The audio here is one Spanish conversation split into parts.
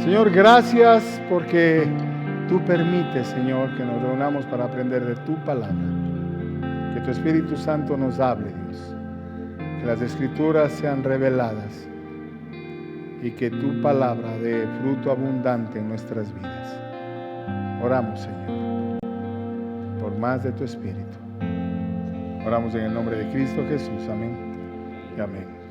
Señor, gracias porque tú permites, Señor, que nos reunamos para aprender de tu palabra. Que tu Espíritu Santo nos hable, Dios. Que las Escrituras sean reveladas y que tu palabra dé fruto abundante en nuestras vidas. Oramos, Señor, por más de tu Espíritu. Oramos en el nombre de Cristo Jesús. Amén y amén.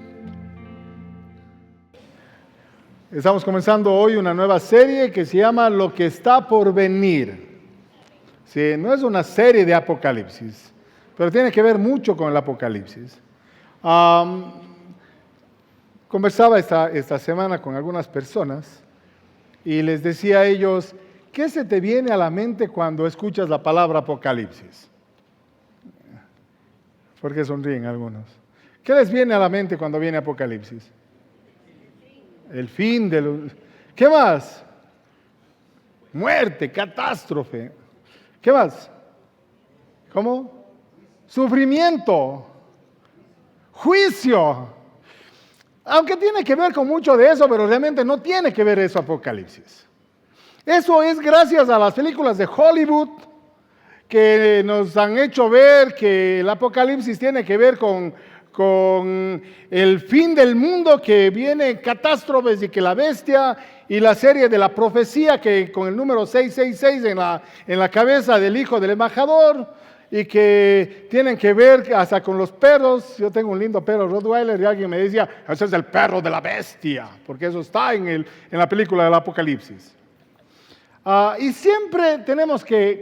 Estamos comenzando hoy una nueva serie que se llama Lo que está por venir. Sí, no es una serie de Apocalipsis, pero tiene que ver mucho con el Apocalipsis. Conversaba esta semana con algunas personas y les decía a ellos, ¿qué se te viene a la mente cuando escuchas la palabra Apocalipsis? ¿Por qué sonríen algunos? ¿Qué les viene a la mente cuando viene Apocalipsis? El fin de los... ¿Qué más? Muerte, catástrofe. ¿Qué más? ¿Cómo? Sufrimiento, juicio. Aunque tiene que ver con mucho de eso, pero realmente no tiene que ver eso Apocalipsis. Eso es gracias a las películas de Hollywood que nos han hecho ver que el Apocalipsis tiene que ver con el fin del mundo, que viene catástrofes y que la bestia, y la serie de la profecía que con el número 666 en la cabeza del hijo del embajador, y que tienen que ver hasta con los perros. Yo tengo un lindo perro Rottweiler y alguien me decía, ese es el perro de la bestia, porque eso está en la película del Apocalipsis. Y siempre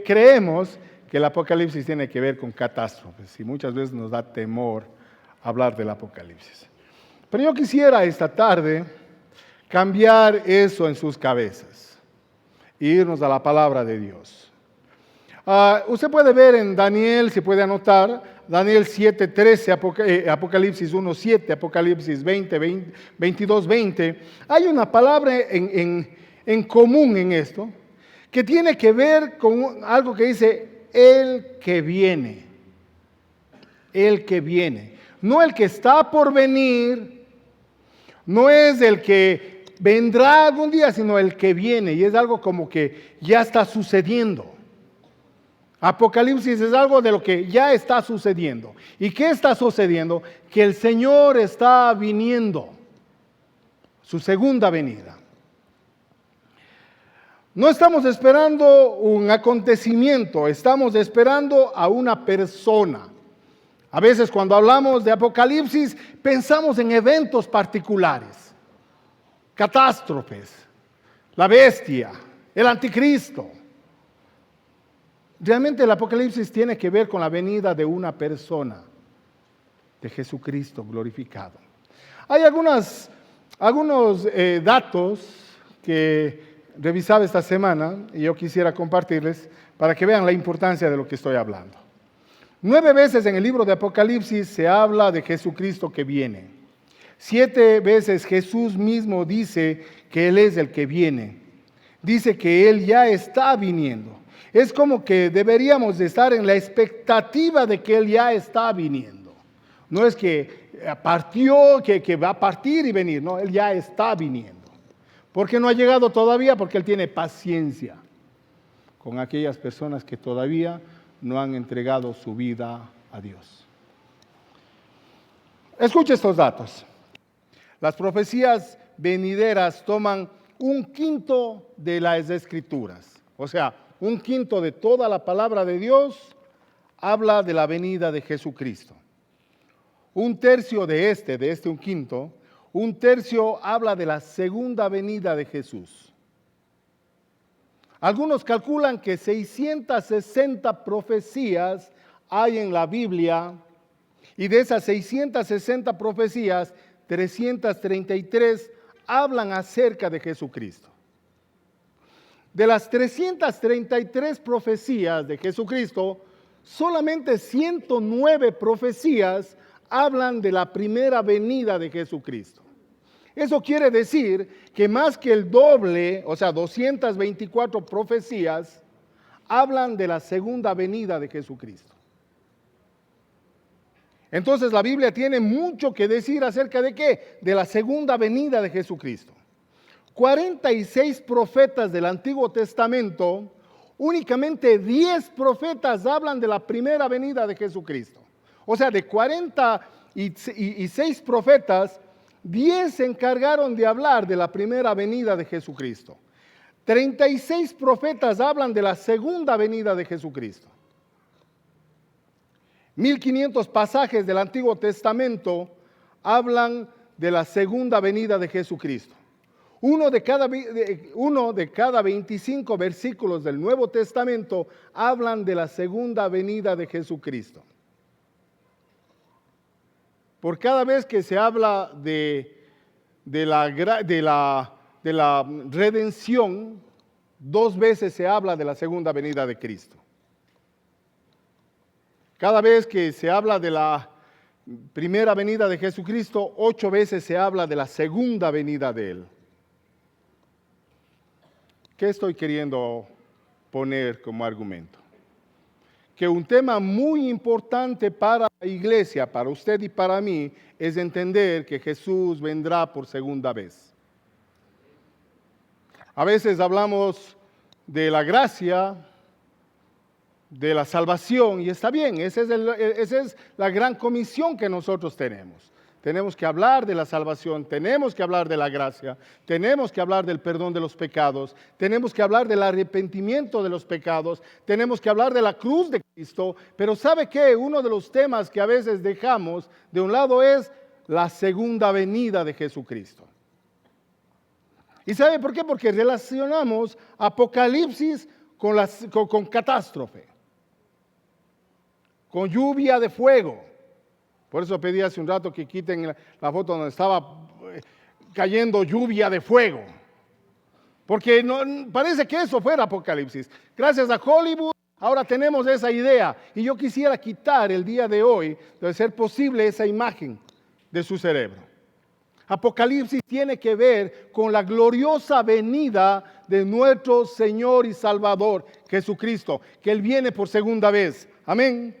creemos que el Apocalipsis tiene que ver con catástrofes, y muchas veces nos da temor hablar del Apocalipsis. Pero yo quisiera esta tarde cambiar eso en sus cabezas e irnos a la palabra de Dios. Usted puede ver en Daniel, si puede anotar, Daniel 7:13, Apocalipsis 1:7, Apocalipsis 22:20. Hay una palabra en común en esto, que tiene que ver con algo que dice el que viene. El que viene. No el que está por venir, no es el que vendrá algún día, sino el que viene, y es algo como que ya está sucediendo. Apocalipsis es algo de lo que ya está sucediendo. ¿Y qué está sucediendo? Que el Señor está viniendo, su segunda venida. No estamos esperando un acontecimiento, estamos esperando a una persona. A veces cuando hablamos de Apocalipsis pensamos en eventos particulares, catástrofes, la bestia, el anticristo. Realmente el Apocalipsis tiene que ver con la venida de una persona, de Jesucristo glorificado. Hay algunos datos que revisaba esta semana y yo quisiera compartirles para que vean la importancia de lo que estoy hablando. 9 veces en el libro de Apocalipsis se habla de Jesucristo que viene. 7 veces Jesús mismo dice que Él es el que viene. Dice que Él ya está viniendo. Es como que deberíamos de estar en la expectativa de que Él ya está viniendo. No es que partió, que va a partir y venir. No, Él ya está viniendo. ¿Por qué no ha llegado todavía? Porque Él tiene paciencia con aquellas personas que todavía no han entregado su vida a Dios. Escuche estos datos. Las profecías venideras toman 1/5 de las Escrituras. O sea, 1/5 de toda la palabra de Dios habla de la venida de Jesucristo. 1/3 de este 1/5, 1/3 habla de la segunda venida de Jesús. Algunos calculan que 660 profecías hay en la Biblia, y de esas 660 profecías, 333 hablan acerca de Jesucristo. De las 333 profecías de Jesucristo, solamente 109 profecías hablan de la primera venida de Jesucristo. Eso quiere decir que más que el doble, o sea, 224 profecías, hablan de la segunda venida de Jesucristo. Entonces la Biblia tiene mucho que decir acerca de ¿qué? De la segunda venida de Jesucristo. 46 profetas del Antiguo Testamento, únicamente 10 profetas hablan de la primera venida de Jesucristo. O sea, de 46 profetas, 10 se encargaron de hablar de la primera venida de Jesucristo. 36 profetas hablan de la segunda venida de Jesucristo. 1500 pasajes del Antiguo Testamento hablan de la segunda venida de Jesucristo. Uno de cada 25 versículos del Nuevo Testamento hablan de la segunda venida de Jesucristo. Por cada vez que se habla de la redención, 2 veces se habla de la segunda venida de Cristo. Cada vez que se habla de la primera venida de Jesucristo, 8 veces se habla de la segunda venida de Él. ¿Qué estoy queriendo poner como argumento? Que un tema muy importante para la iglesia, para usted y para mí, es entender que Jesús vendrá por segunda vez. A veces hablamos de la gracia, de la salvación, y está bien, esa es la gran comisión que nosotros tenemos. Tenemos que hablar de la salvación, tenemos que hablar de la gracia, tenemos que hablar del perdón de los pecados, tenemos que hablar del arrepentimiento de los pecados, tenemos que hablar de la cruz de Cristo, pero ¿sabe qué? Uno de los temas que a veces dejamos de un lado es la segunda venida de Jesucristo. ¿Y sabe por qué? Porque relacionamos Apocalipsis con catástrofe, con lluvia de fuego. Por eso pedí hace un rato que quiten la foto donde estaba cayendo lluvia de fuego. Porque parece que eso fuera Apocalipsis. Gracias a Hollywood, ahora tenemos esa idea. Y yo quisiera quitar el día de hoy, de ser posible, esa imagen de su cerebro. Apocalipsis tiene que ver con la gloriosa venida de nuestro Señor y Salvador, Jesucristo, que Él viene por segunda vez. Amén.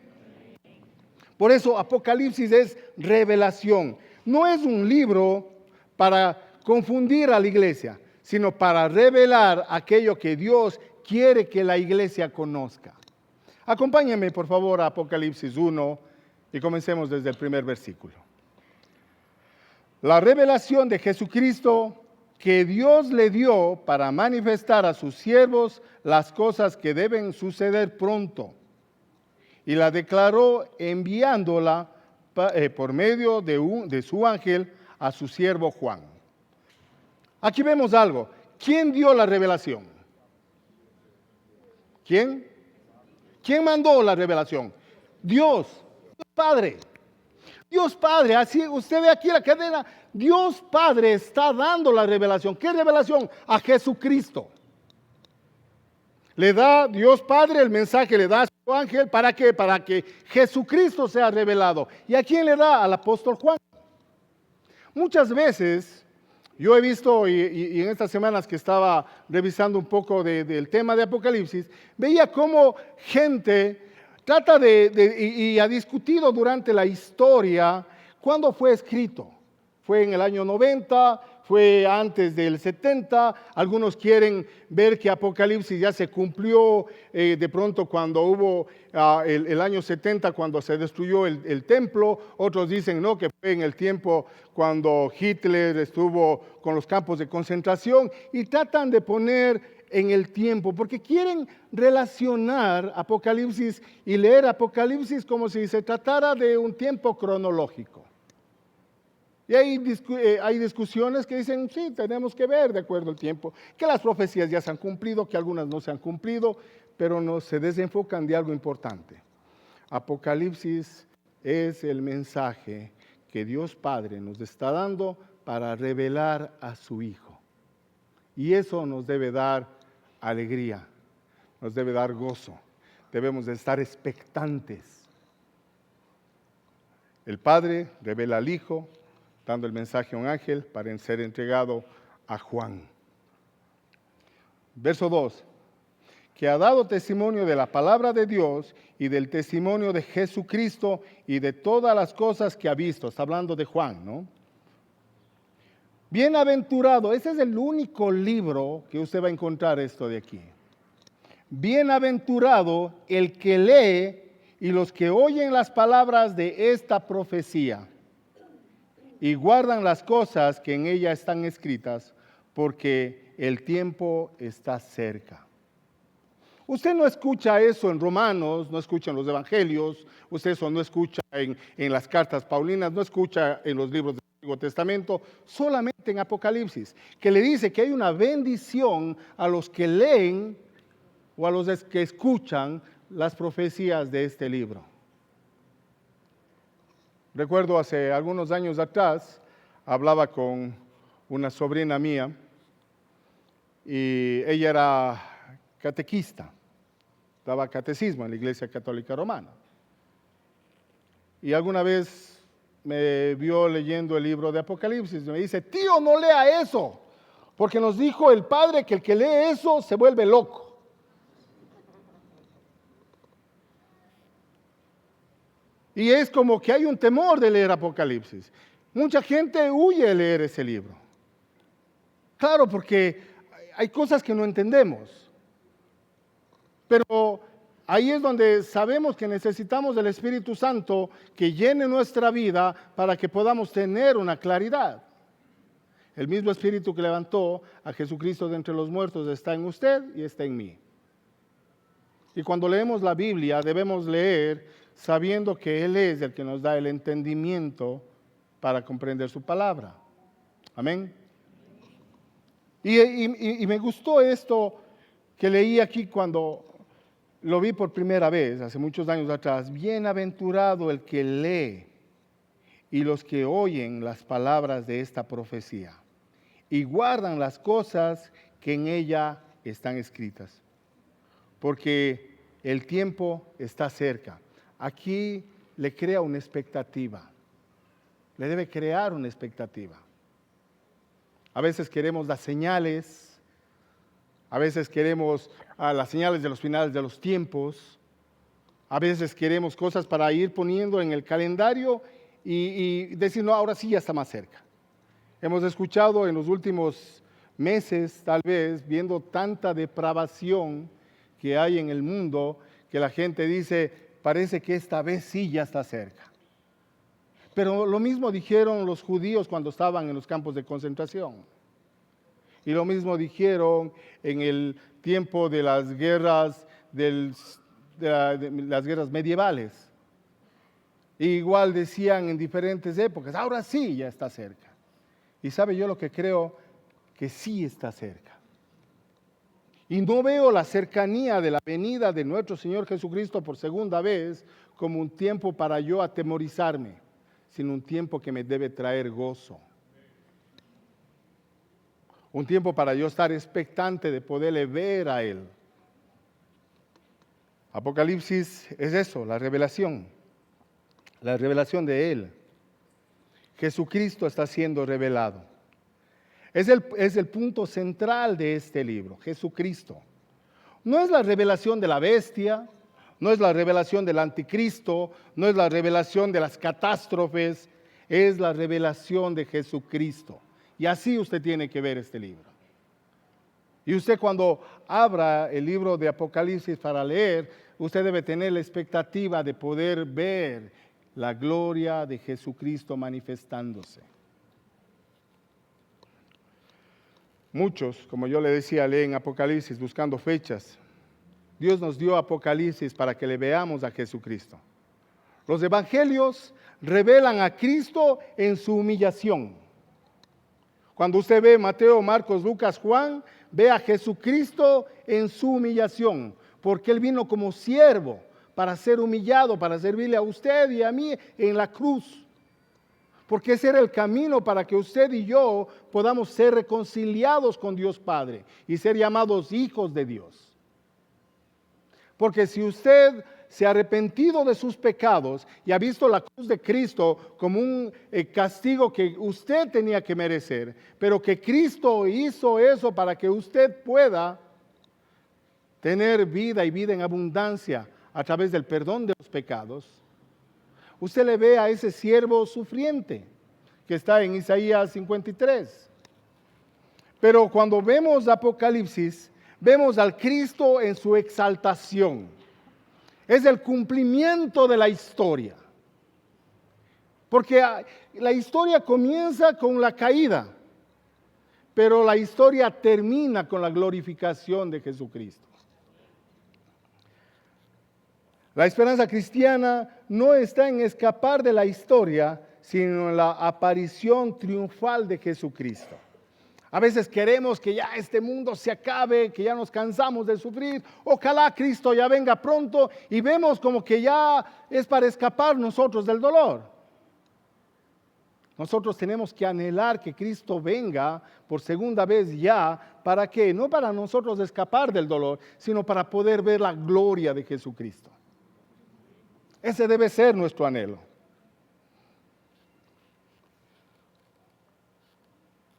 Por eso Apocalipsis es revelación. No es un libro para confundir a la iglesia, sino para revelar aquello que Dios quiere que la iglesia conozca. Acompáñenme, por favor, a Apocalipsis 1 y comencemos desde el primer versículo. La revelación de Jesucristo que Dios le dio para manifestar a sus siervos las cosas que deben suceder pronto. Y la declaró enviándola por medio de su ángel a su siervo Juan. Aquí vemos algo. ¿Quién dio la revelación? ¿Quién? ¿Quién mandó la revelación? Dios Padre. Dios Padre, así usted ve aquí la cadena. Dios Padre está dando la revelación. ¿Qué revelación? A Jesucristo. Le da Dios Padre el mensaje, le da a su ángel, ¿para qué? Para que Jesucristo sea revelado. ¿Y a quién le da? Al apóstol Juan. Muchas veces, yo he visto, y en estas semanas que estaba revisando un poco del tema de Apocalipsis, veía cómo gente trata y ha discutido durante la historia cuándo fue escrito. Fue en el año 90, fue antes del 70, algunos quieren ver que Apocalipsis ya se cumplió de pronto cuando hubo el año 70, cuando se destruyó el templo, otros dicen no, que fue en el tiempo cuando Hitler estuvo con los campos de concentración, y tratan de poner en el tiempo, porque quieren relacionar Apocalipsis y leer Apocalipsis como si se tratara de un tiempo cronológico. Y hay discusiones que dicen, sí, tenemos que ver de acuerdo al tiempo, que las profecías ya se han cumplido, que algunas no se han cumplido, pero no se desenfocan de algo importante. Apocalipsis es el mensaje que Dios Padre nos está dando para revelar a su Hijo. Y eso nos debe dar alegría, nos debe dar gozo, debemos de estar expectantes. El Padre revela al Hijo, dando el mensaje a un ángel para ser entregado a Juan. Verso 2, que ha dado testimonio de la palabra de Dios y del testimonio de Jesucristo y de todas las cosas que ha visto. Está hablando de Juan, ¿no? Bienaventurado, ese es el único libro que usted va a encontrar esto de aquí. Bienaventurado el que lee y los que oyen las palabras de esta profecía y guardan las cosas que en ella están escritas, porque el tiempo está cerca. Usted no escucha eso en Romanos, no escucha en los Evangelios, usted eso no escucha en las cartas paulinas, no escucha en los libros del Antiguo Testamento, solamente en Apocalipsis, que le dice que hay una bendición a los que leen o a los que escuchan las profecías de este libro. Recuerdo hace algunos años atrás, hablaba con una sobrina mía y ella era catequista, daba catecismo en la Iglesia Católica Romana. Y alguna vez me vio leyendo el libro de Apocalipsis y me dice, tío, no lea eso, porque nos dijo el Padre que el que lee eso se vuelve loco. Y es como que hay un temor de leer Apocalipsis. Mucha gente huye de leer ese libro. Claro, porque hay cosas que no entendemos. Pero ahí es donde sabemos que necesitamos del Espíritu Santo que llene nuestra vida para que podamos tener una claridad. El mismo Espíritu que levantó a Jesucristo de entre los muertos está en usted y está en mí. Y cuando leemos la Biblia debemos leer sabiendo que Él es el que nos da el entendimiento para comprender su palabra. Amén. Y me gustó esto que leí aquí cuando lo vi por primera vez, hace muchos años atrás. Bienaventurado el que lee y los que oyen las palabras de esta profecía y guardan las cosas que en ella están escritas, porque el tiempo está cerca. Aquí le crea una expectativa, le debe crear una expectativa. A veces queremos las señales, a veces queremos las señales de los finales de los tiempos, a veces queremos cosas para ir poniendo en el calendario y decir, no, ahora sí ya está más cerca. Hemos escuchado en los últimos meses, tal vez, viendo tanta depravación que hay en el mundo, que la gente dice, parece que esta vez sí ya está cerca. Pero lo mismo dijeron los judíos cuando estaban en los campos de concentración. Y lo mismo dijeron en el tiempo de las guerras, de las guerras medievales. E igual decían en diferentes épocas, ahora sí ya está cerca. Y sabe yo lo que creo, que sí está cerca. Y no veo la cercanía de la venida de nuestro Señor Jesucristo por segunda vez como un tiempo para yo atemorizarme, sino un tiempo que me debe traer gozo. Un tiempo para yo estar expectante de poderle ver a Él. Apocalipsis es eso, la revelación de Él. Jesucristo está siendo revelado. Es el punto central de este libro, Jesucristo. No es la revelación de la bestia, no es la revelación del anticristo, no es la revelación de las catástrofes, es la revelación de Jesucristo. Y así usted tiene que ver este libro. Y usted cuando abra el libro de Apocalipsis para leer, usted debe tener la expectativa de poder ver la gloria de Jesucristo manifestándose. Muchos, como yo le decía, leen Apocalipsis buscando fechas. Dios nos dio Apocalipsis para que le veamos a Jesucristo. Los evangelios revelan a Cristo en su humillación. Cuando usted ve Mateo, Marcos, Lucas, Juan, ve a Jesucristo en su humillación, porque Él vino como siervo para ser humillado, para servirle a usted y a mí en la cruz. Porque ese era el camino para que usted y yo podamos ser reconciliados con Dios Padre y ser llamados hijos de Dios. Porque si usted se ha arrepentido de sus pecados y ha visto la cruz de Cristo como un castigo que usted tenía que merecer, pero que Cristo hizo eso para que usted pueda tener vida y vida en abundancia a través del perdón de los pecados, usted le ve a ese siervo sufriente que está en Isaías 53. Pero cuando vemos Apocalipsis, vemos al Cristo en su exaltación. Es el cumplimiento de la historia. Porque la historia comienza con la caída, pero la historia termina con la glorificación de Jesucristo. La esperanza cristiana no está en escapar de la historia, sino en la aparición triunfal de Jesucristo. A veces queremos que ya este mundo se acabe, que ya nos cansamos de sufrir. Ojalá Cristo ya venga pronto y vemos como que ya es para escapar nosotros del dolor. Nosotros tenemos que anhelar que Cristo venga por segunda vez ya. ¿Para qué? No para nosotros escapar del dolor, sino para poder ver la gloria de Jesucristo. Ese debe ser nuestro anhelo.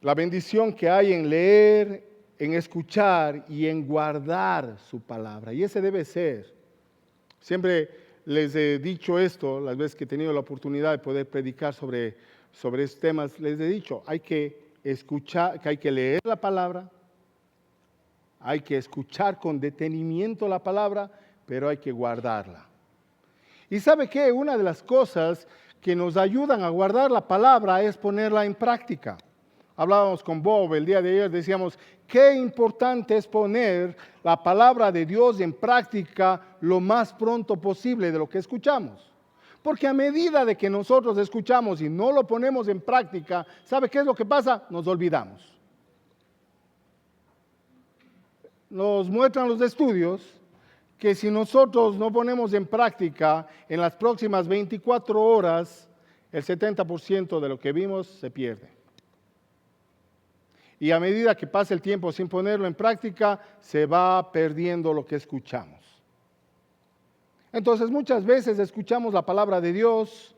La bendición que hay en leer, en escuchar y en guardar su palabra. Y ese debe ser. Siempre les he dicho esto, las veces que he tenido la oportunidad de poder predicar sobre estos temas, les he dicho, hay que escuchar, que hay que leer la palabra, hay que escuchar con detenimiento la palabra, pero hay que guardarla. Y ¿sabe qué? Una de las cosas que nos ayudan a guardar la palabra es ponerla en práctica. Hablábamos con Bob el día de ayer, decíamos, qué importante es poner la palabra de Dios en práctica lo más pronto posible de lo que escuchamos. Porque a medida de que nosotros escuchamos y no lo ponemos en práctica, ¿sabe qué es lo que pasa? Nos olvidamos. Nos muestran los estudios que si nosotros no ponemos en práctica en las próximas 24 horas, el 70% de lo que vimos se pierde. Y a medida que pasa el tiempo sin ponerlo en práctica, se va perdiendo lo que escuchamos. Entonces muchas veces escuchamos la palabra de Dios,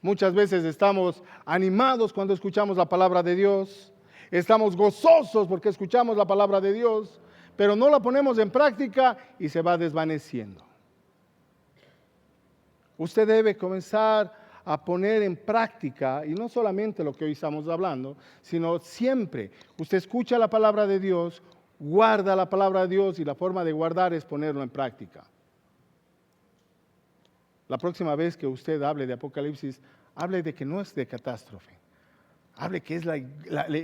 muchas veces estamos animados cuando escuchamos la palabra de Dios, estamos gozosos porque escuchamos la palabra de Dios, pero no la ponemos en práctica y se va desvaneciendo. Usted debe comenzar a poner en práctica, y no solamente lo que hoy estamos hablando, sino siempre. Usted escucha la palabra de Dios, guarda la palabra de Dios y la forma de guardar es ponerlo en práctica. La próxima vez que usted hable de Apocalipsis, hable de que no es de catástrofe. Hable que es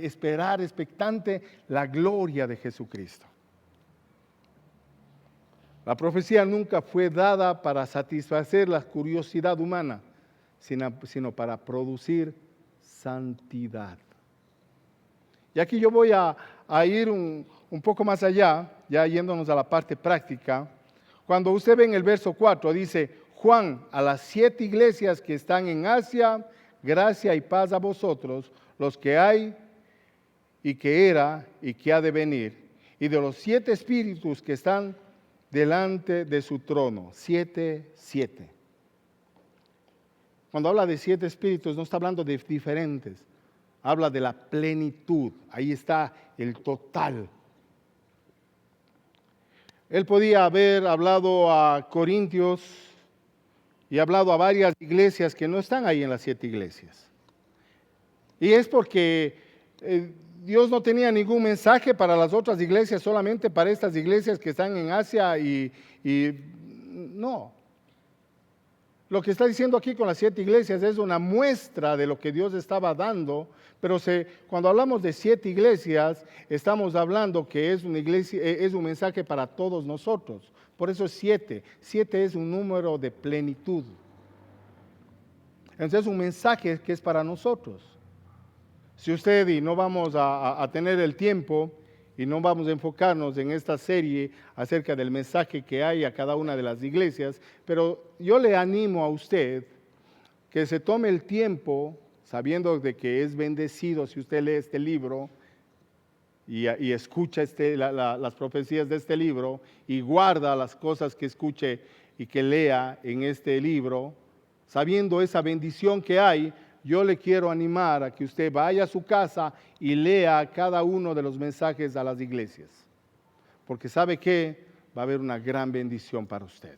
esperar expectante la gloria de Jesucristo. La profecía nunca fue dada para satisfacer la curiosidad humana, sino para producir santidad. Y aquí yo voy a ir un poco más allá, ya yéndonos a la parte práctica. Cuando usted ve en el verso 4, dice, Juan, a las 7 iglesias que están en Asia, gracia y paz a vosotros, los que hay y que era y que ha de venir, y de los 7 espíritus que están delante de su trono. 7. Cuando habla de 7 espíritus, no está hablando de diferentes, habla de la plenitud. Ahí está el total. Él podía haber hablado a Corintios y hablado a varias iglesias que no están ahí en las 7 iglesias. Y es porque Dios no tenía ningún mensaje para las otras iglesias, solamente para estas iglesias que están en Asia y no. Lo que está diciendo aquí con las 7 iglesias es una muestra de lo que Dios estaba dando, pero cuando hablamos de 7 iglesias, estamos hablando que es una iglesia, es un mensaje para todos nosotros. Por eso es 7. 7 es un número de plenitud. Entonces es un mensaje que es para nosotros. Si usted, y no vamos a tener el tiempo y no vamos a enfocarnos en esta serie acerca del mensaje que hay a cada una de las iglesias, pero yo le animo a usted que se tome el tiempo, sabiendo de que es bendecido si usted lee este libro y escucha las profecías de este libro y guarda las cosas que escuche y que lea en este libro, sabiendo esa bendición que hay. Yo le quiero animar a que usted vaya a su casa y lea cada uno de los mensajes a las iglesias, porque sabe que va a haber una gran bendición para usted.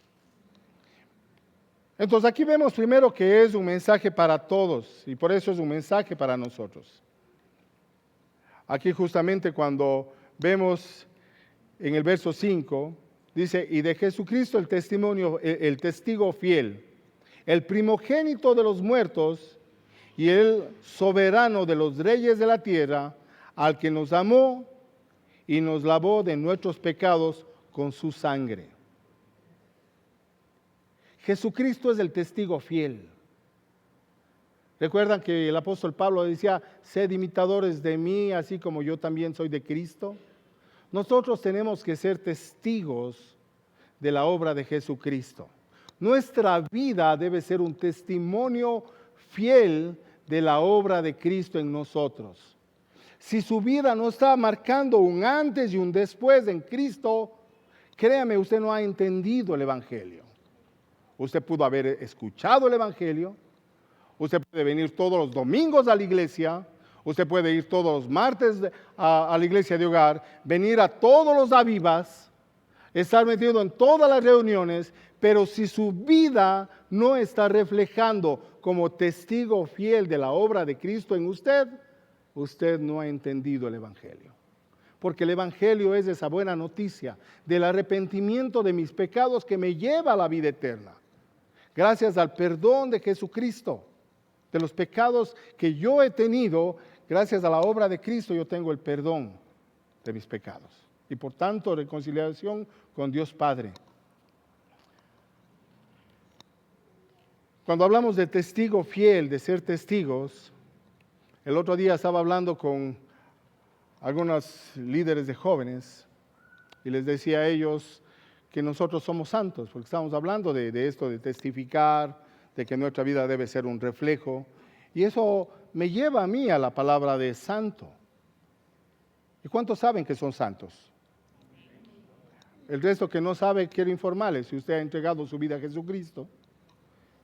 Entonces aquí vemos primero que es un mensaje para todos y por eso es un mensaje para nosotros. Aquí justamente cuando vemos en el verso 5, dice, y de Jesucristo el testimonio, el testigo fiel, el primogénito de los muertos y el soberano de los reyes de la tierra, al que nos amó y nos lavó de nuestros pecados con su sangre. Jesucristo es el testigo fiel. ¿Recuerdan que el apóstol Pablo decía, sed imitadores de mí, así como yo también soy de Cristo? Nosotros tenemos que ser testigos de la obra de Jesucristo. Nuestra vida debe ser un testimonio fiel de la obra de Cristo en nosotros. Si su vida no está marcando un antes y un después en Cristo, créame, usted no ha entendido el Evangelio. Usted pudo haber escuchado el Evangelio, usted puede venir todos los domingos a la iglesia, usted puede ir todos los martes a la iglesia de hogar, venir a todos los avivas, estar metido en todas las reuniones, pero si su vida no está reflejando como testigo fiel de la obra de Cristo en usted, usted no ha entendido el Evangelio. Porque el Evangelio es esa buena noticia del arrepentimiento de mis pecados que me lleva a la vida eterna. Gracias al perdón de Jesucristo, de los pecados que yo he tenido, gracias a la obra de Cristo yo tengo el perdón de mis pecados. Y por tanto, reconciliación con Dios Padre. Cuando hablamos de testigo fiel, de ser testigos, el otro día estaba hablando con algunos líderes de jóvenes y les decía a ellos que nosotros somos santos, porque estamos hablando de esto, de testificar, de que nuestra vida debe ser un reflejo. Y eso me lleva a mí a la palabra de santo. ¿Y cuántos saben que son santos? El resto que no sabe, quiero informarles, si usted ha entregado su vida a Jesucristo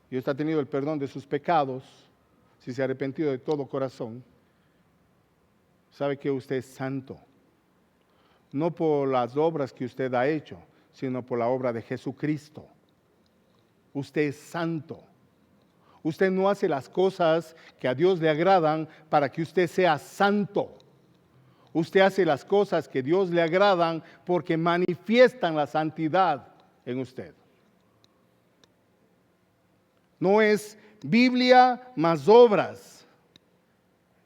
y usted ha tenido el perdón de sus pecados, si se ha arrepentido de todo corazón, sabe que usted es santo. No por las obras que usted ha hecho, sino por la obra de Jesucristo. Usted es santo. Usted no hace las cosas que a Dios le agradan para que usted sea santo. Usted hace las cosas que a Dios le agradan porque manifiestan la santidad en usted. No es Biblia más obras.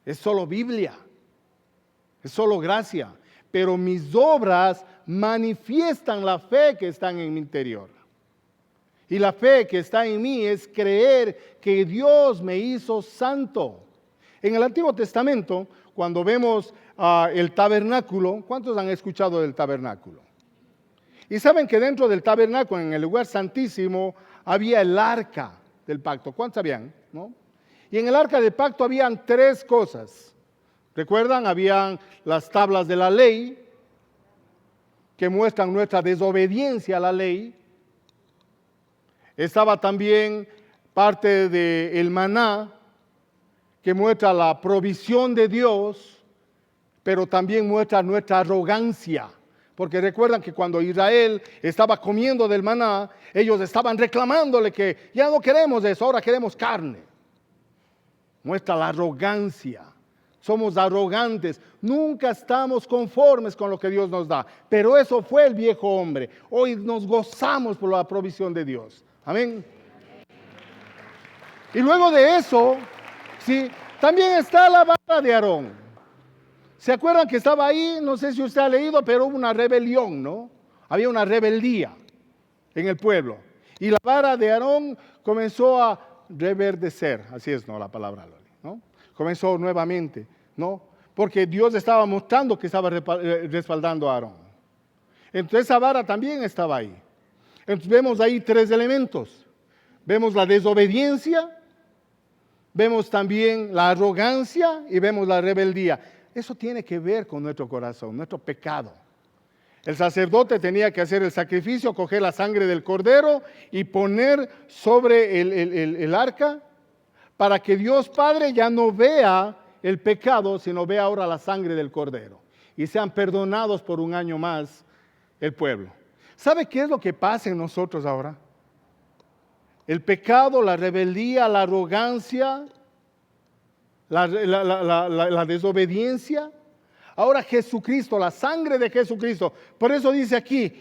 Es solo Biblia. Es solo gracia. Pero mis obras manifiestan la fe que está en mi interior. Y la fe que está en mí es creer que Dios me hizo santo. En el Antiguo Testamento, cuando vemos el tabernáculo, ¿cuántos han escuchado del tabernáculo? Y saben que dentro del tabernáculo, en el lugar santísimo, había el arca del pacto. ¿Cuántos sabían? ¿No? Y en el arca del pacto habían tres cosas. ¿Recuerdan? Habían las tablas de la ley, que muestran nuestra desobediencia a la ley. Estaba también parte del maná, que muestra la provisión de Dios, pero también muestra nuestra arrogancia. Porque recuerdan que cuando Israel estaba comiendo del maná, ellos estaban reclamándole que ya no queremos eso, ahora queremos carne. Muestra la arrogancia. Somos arrogantes, nunca estamos conformes con lo que Dios nos da. Pero eso fue el viejo hombre. Hoy nos gozamos por la provisión de Dios. Amén. Y luego de eso, sí, también está la vara de Aarón. ¿Se acuerdan que estaba ahí? No sé si usted ha leído, pero hubo una rebelión, ¿no? Había una rebeldía en el pueblo. Y la vara de Aarón comenzó a reverdecer. Así es, ¿no? La palabra, ¿no? Comenzó nuevamente, ¿no? Porque Dios estaba mostrando que estaba respaldando a Aarón. Entonces esa vara también estaba ahí. Entonces vemos ahí tres elementos. Vemos la desobediencia, vemos también la arrogancia y vemos la rebeldía. Eso tiene que ver con nuestro corazón, nuestro pecado. El sacerdote tenía que hacer el sacrificio, coger la sangre del cordero y poner sobre el arca para que Dios Padre ya no vea el pecado, sino vea ahora la sangre del cordero. Y sean perdonados por un año más el pueblo. ¿Sabe qué es lo que pasa en nosotros ahora? El pecado, la rebeldía, la arrogancia, la desobediencia Ahora Jesucristo, la sangre de Jesucristo. Por eso dice aquí,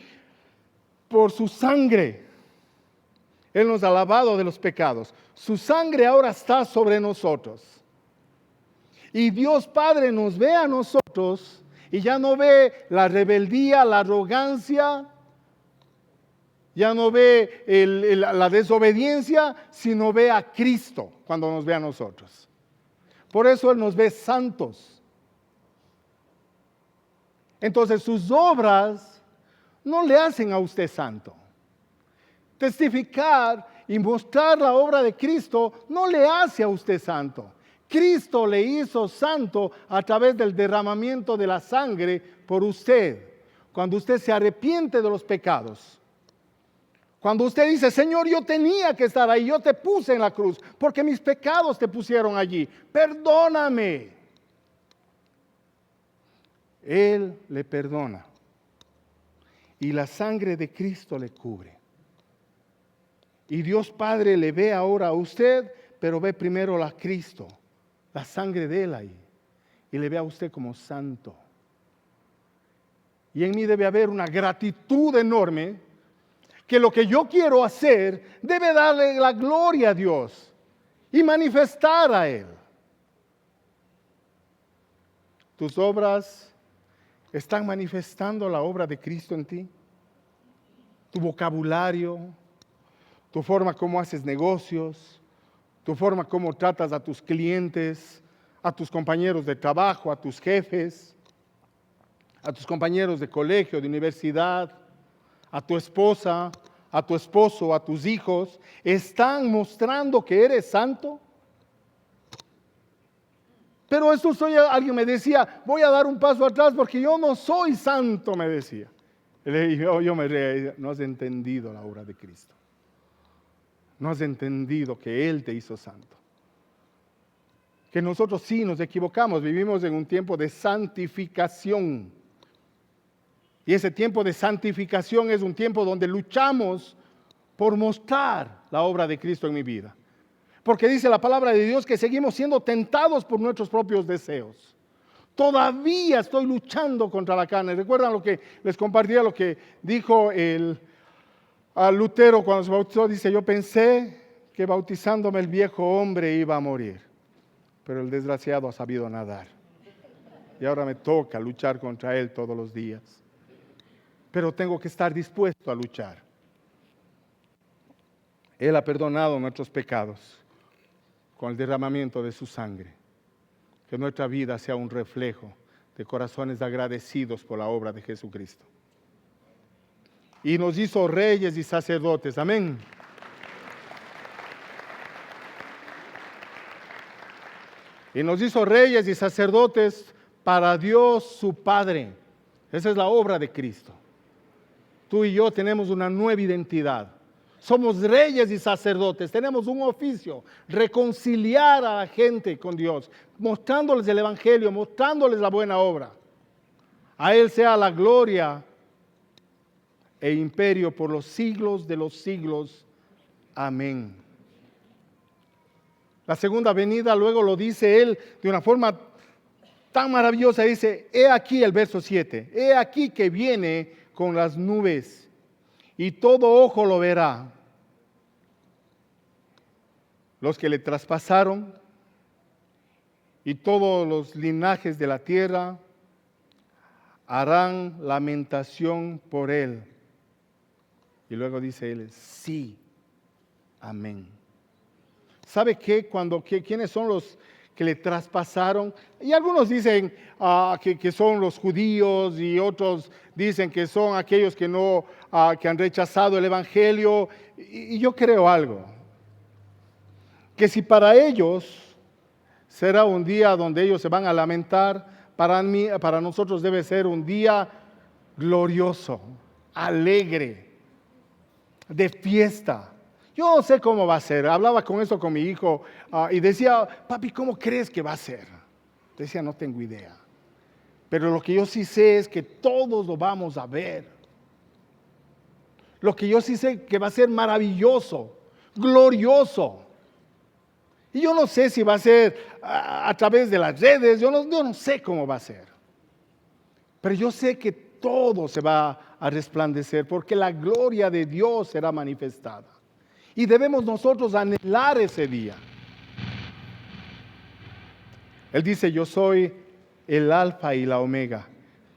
por su sangre, Él nos ha lavado de los pecados. Su sangre ahora está sobre nosotros. Y Dios Padre nos ve a nosotros y ya no ve la rebeldía, la arrogancia, ya no ve la desobediencia, sino ve a Cristo cuando nos ve a nosotros. Por eso Él nos ve santos. Entonces sus obras no le hacen a usted santo. Testificar y mostrar la obra de Cristo no le hace a usted santo. Cristo le hizo santo a través del derramamiento de la sangre por usted. Cuando usted se arrepiente de los pecados. Cuando usted dice, Señor, yo tenía que estar ahí, yo te puse en la cruz, porque mis pecados te pusieron allí. Perdóname. Él le perdona. Y la sangre de Cristo le cubre. Y Dios Padre le ve ahora a usted, pero ve primero a Cristo, la sangre de Él ahí. Y le ve a usted como santo. Y en mí debe haber una gratitud enorme, que lo que yo quiero hacer debe darle la gloria a Dios y manifestar a Él. Tus obras están manifestando la obra de Cristo en ti. Tu vocabulario, tu forma como haces negocios, tu forma como tratas a tus clientes, a tus compañeros de trabajo, a tus jefes, a tus compañeros de colegio, de universidad, a tu esposa, a tu esposo, a tus hijos, ¿están mostrando que eres santo? Pero alguien me decía, voy a dar un paso atrás porque yo no soy santo, me decía. Y yo me reía, no has entendido la obra de Cristo. No has entendido que Él te hizo santo. Que nosotros sí nos equivocamos, vivimos en un tiempo de santificación. Y ese tiempo de santificación es un tiempo donde luchamos por mostrar la obra de Cristo en mi vida. Porque dice la palabra de Dios que seguimos siendo tentados por nuestros propios deseos. Todavía estoy luchando contra la carne. ¿Recuerdan lo que les compartía, lo que dijo a Lutero cuando se bautizó? Dice, yo pensé que bautizándome el viejo hombre iba a morir, pero el desgraciado ha sabido nadar. Y ahora me toca luchar contra él todos los días. Pero tengo que estar dispuesto a luchar. Él ha perdonado nuestros pecados con el derramamiento de su sangre. Que nuestra vida sea un reflejo de corazones agradecidos por la obra de Jesucristo. Y nos hizo reyes y sacerdotes. Amén. Y nos hizo reyes y sacerdotes para Dios su Padre. Esa es la obra de Cristo. Tú y yo tenemos una nueva identidad. Somos reyes y sacerdotes, tenemos un oficio, reconciliar a la gente con Dios, mostrándoles el Evangelio, mostrándoles la buena obra. A Él sea la gloria e imperio por los siglos de los siglos. Amén. La segunda venida luego lo dice Él de una forma tan maravillosa, dice, he aquí el verso 7, he aquí que viene con las nubes y todo ojo lo verá. Los que le traspasaron y todos los linajes de la tierra harán lamentación por él. Y luego dice él, sí, amén. ¿Sabe qué? ¿Quiénes son los que le traspasaron? Y algunos dicen que son los judíos y otros dicen que son aquellos que que han rechazado el Evangelio. Y yo creo algo, que si para ellos será un día donde ellos se van a lamentar, para nosotros debe ser un día glorioso, alegre, de fiesta. Yo no sé cómo va a ser. Hablaba con eso con mi hijo y decía, papi, ¿cómo crees que va a ser? Decía, no tengo idea. Pero lo que yo sí sé es que todos lo vamos a ver. Lo que yo sí sé que va a ser maravilloso, glorioso. Y yo no sé si va a ser a través de las redes, yo no sé cómo va a ser. Pero yo sé que todo se va a resplandecer porque la gloria de Dios será manifestada. Y debemos nosotros anhelar ese día. Él dice, yo soy el alfa y la omega,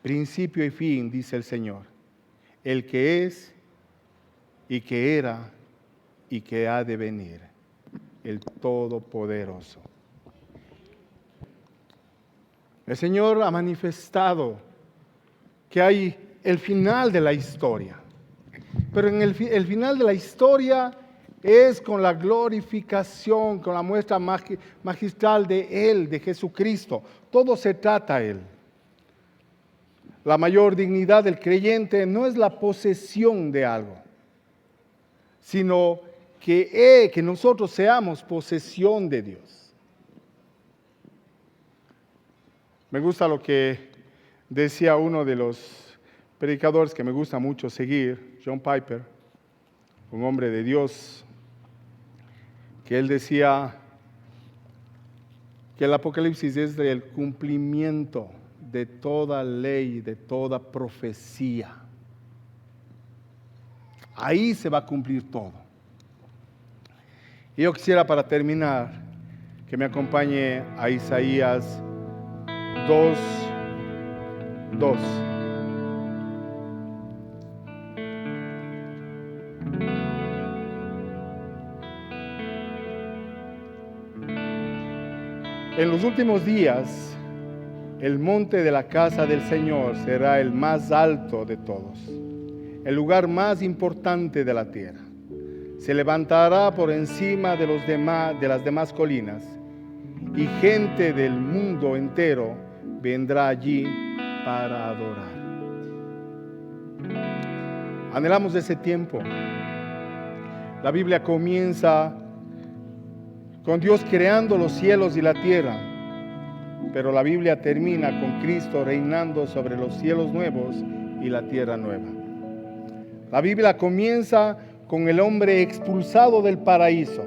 principio y fin, dice el Señor. El que es y que era y que ha de venir, el Todopoderoso. El Señor ha manifestado que hay el final de la historia. Pero en el final de la historia es con la glorificación, con la muestra magistral de Él, de Jesucristo. Todo se trata a Él. La mayor dignidad del creyente no es la posesión de algo, sino que nosotros seamos posesión de Dios. Me gusta lo que decía uno de los predicadores que me gusta mucho seguir, John Piper, un hombre de Dios, que él decía que el Apocalipsis es el cumplimiento de toda ley, de toda profecía. Ahí se va a cumplir todo. Y yo quisiera, para terminar, que me acompañe a Isaías 2:2. En los últimos días, el monte de la casa del Señor será el más alto de todos, el lugar más importante de la tierra. Se levantará por encima de las demás colinas, y gente del mundo entero vendrá allí para adorar. Anhelamos ese tiempo. La Biblia comienza con Dios creando los cielos y la tierra, pero la Biblia termina con Cristo reinando sobre los cielos nuevos y la tierra nueva. La Biblia comienza con el hombre expulsado del paraíso.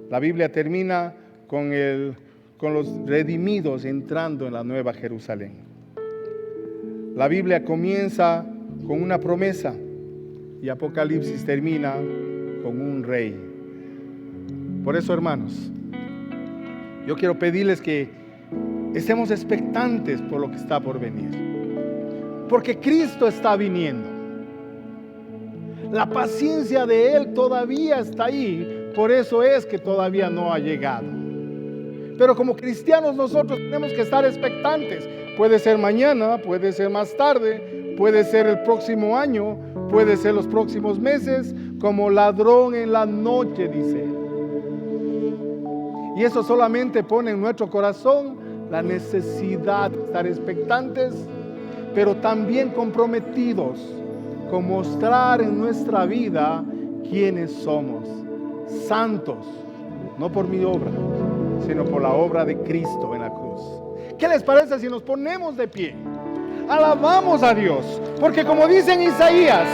La Biblia termina con los redimidos entrando en la nueva Jerusalén. La Biblia comienza con una promesa y Apocalipsis termina con un rey. Por eso, hermanos, yo quiero pedirles que estemos expectantes por lo que está por venir. Porque Cristo está viniendo. La paciencia de Él todavía está ahí. Por eso es que todavía no ha llegado. Pero como cristianos nosotros tenemos que estar expectantes. Puede ser mañana, puede ser más tarde, puede ser el próximo año, puede ser los próximos meses, como ladrón en la noche, dice Él. Y eso solamente pone en nuestro corazón la necesidad de estar expectantes, pero también comprometidos con mostrar en nuestra vida quiénes somos. Santos, no por mi obra, sino por la obra de Cristo en la cruz. ¿Qué les parece si nos ponemos de pie? Alabamos a Dios, porque como dice en Isaías,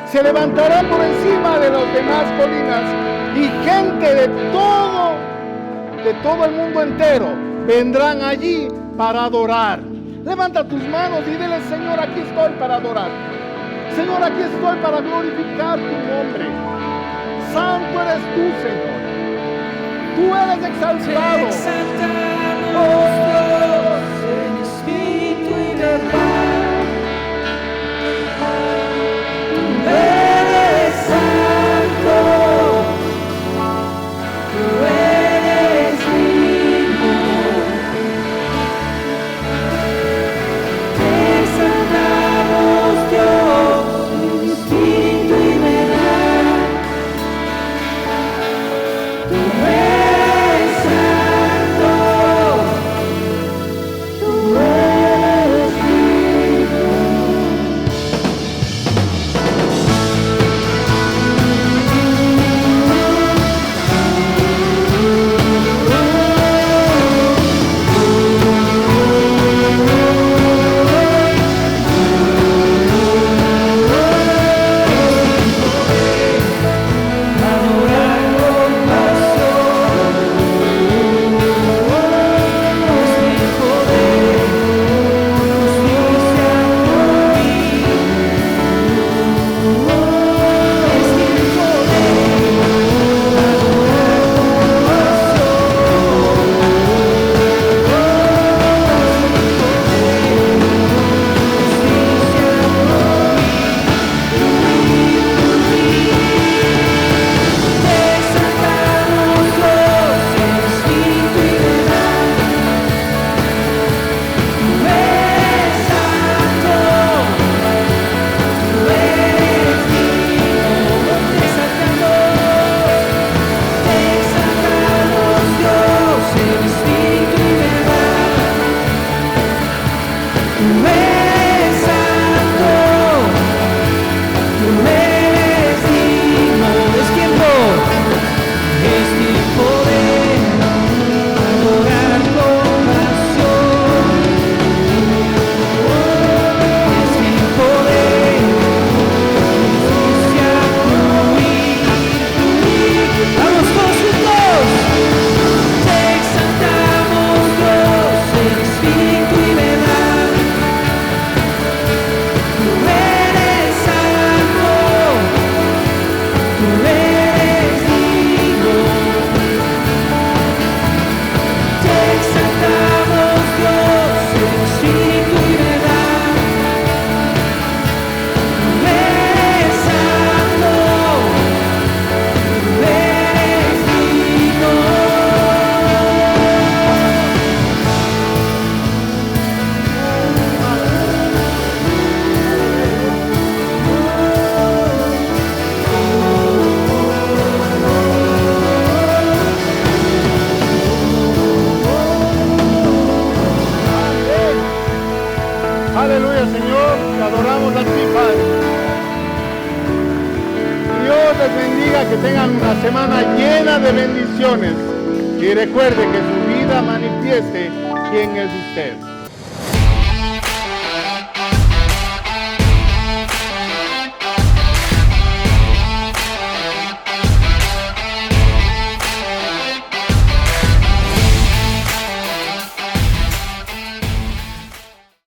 se levantarán por encima de las demás colinas y gente de todo el mundo entero vendrán allí para adorar. Levanta tus manos y dile: Señor, aquí estoy para adorar. Señor, aquí estoy para glorificar tu nombre. Santo eres tú, Señor. Tú eres exaltado. Te exaltamos, Dios, en espíritu y verdad. Tú eres santo. Tú eres digno. Te exaltamos, Dios, en espíritu y verdad. Tú eres santo. que tengan una semana llena de bendiciones y recuerde que su vida manifieste quién es usted.